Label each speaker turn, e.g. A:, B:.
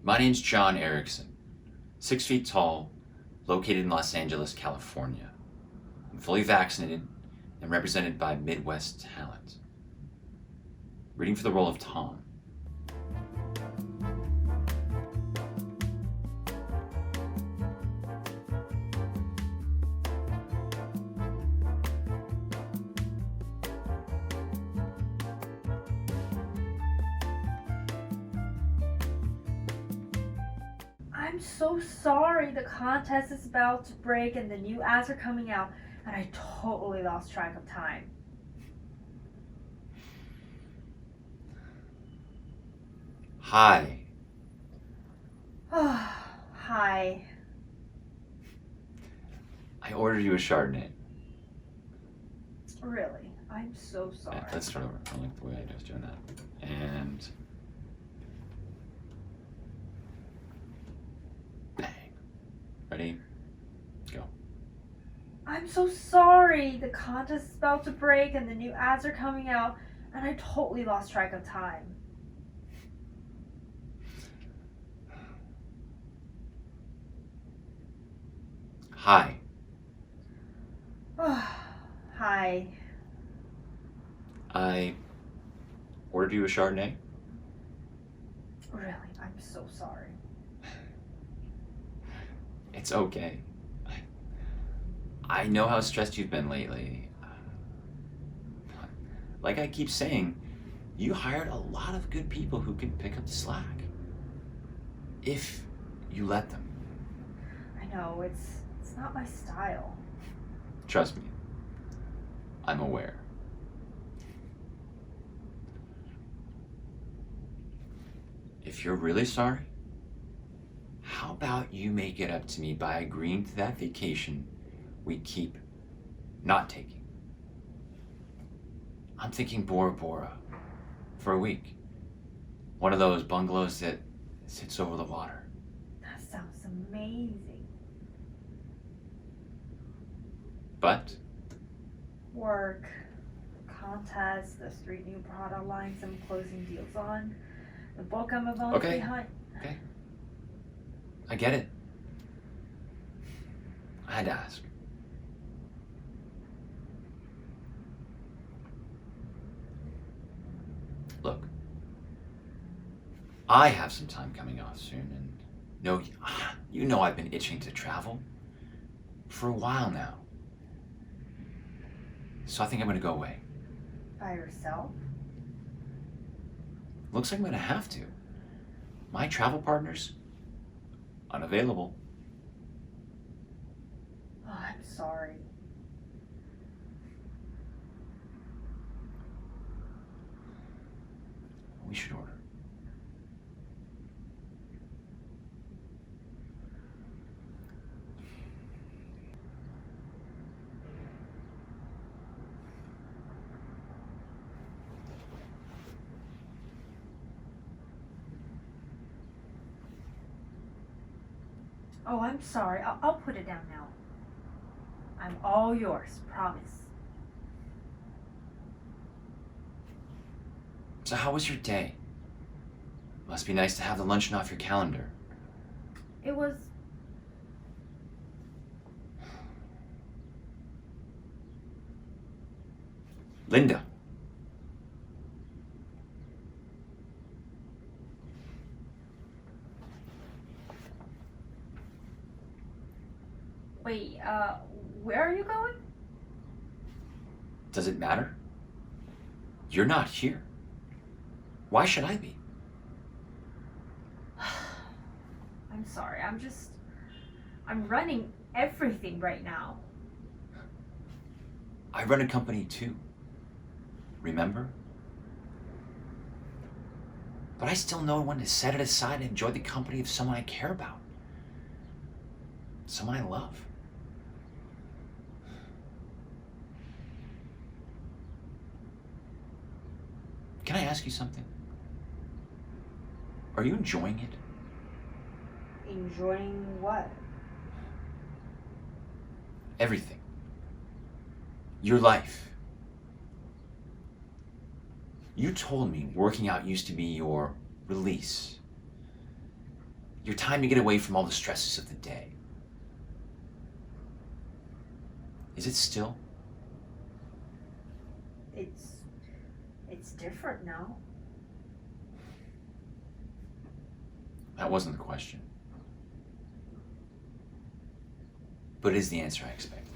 A: My name's John Erickson, 6 feet tall, located in Los Angeles, California. I'm fully vaccinated and represented by Midwest talent. Reading for the role of Tom.
B: I'm so sorry. The contest is about to break and the new ads are coming out, and I totally lost track of time.
A: Hi.
B: Hi.
A: I ordered you a Chardonnay.
B: Really? I'm so sorry.
A: Yeah, let's start over. I don't like the way I was doing that. And bang. Ready? Go.
B: I'm so sorry. The contest is about to break and the new ads are coming out, and I totally lost track of time.
A: Hi.
B: Hi.
A: I ordered you a Chardonnay.
B: Really? I'm so sorry.
A: It's okay. I know how stressed you've been lately. Like I keep saying, you hired a lot of good people who can pick up the slack. If you let them.
B: I know, it's not my style.
A: Trust me. I'm aware. If you're really sorry, how about you make it up to me by agreeing to that vacation we keep not taking? I'm thinking Bora Bora for a week. One of those bungalows that sits over the water.
B: That sounds amazing.
A: But
B: Work, contest, the 3 new product lines I'm closing deals on, the book I'm about
A: Okay.
B: behind.
A: Okay. I get it. I had to ask. Look, I have some time coming off soon, and you know I've been itching to travel for a while now. So I think I'm gonna go away.
B: By yourself?
A: Looks like I'm gonna have to. My travel partners, unavailable.
B: Oh, I'm sorry.
A: We should order.
B: Oh, I'm sorry. I'll put it down now. I'm all yours, promise.
A: So how was your day? Must be nice to have the luncheon off your calendar.
B: It was.
A: Linda.
B: Wait, where are you going?
A: Does it matter? You're not here. Why should I be?
B: I'm sorry. I'm running everything right now.
A: I run a company too. Remember? But I still know when to set it aside and enjoy the company of someone I care about. Someone I love. Can I ask you something? Are you enjoying it?
B: Enjoying what?
A: Everything. Your life. You told me working out used to be your release. Your time to get away from all the stresses of the day. Is it still?
B: It's different now.
A: That wasn't the question. But it is the answer I expected.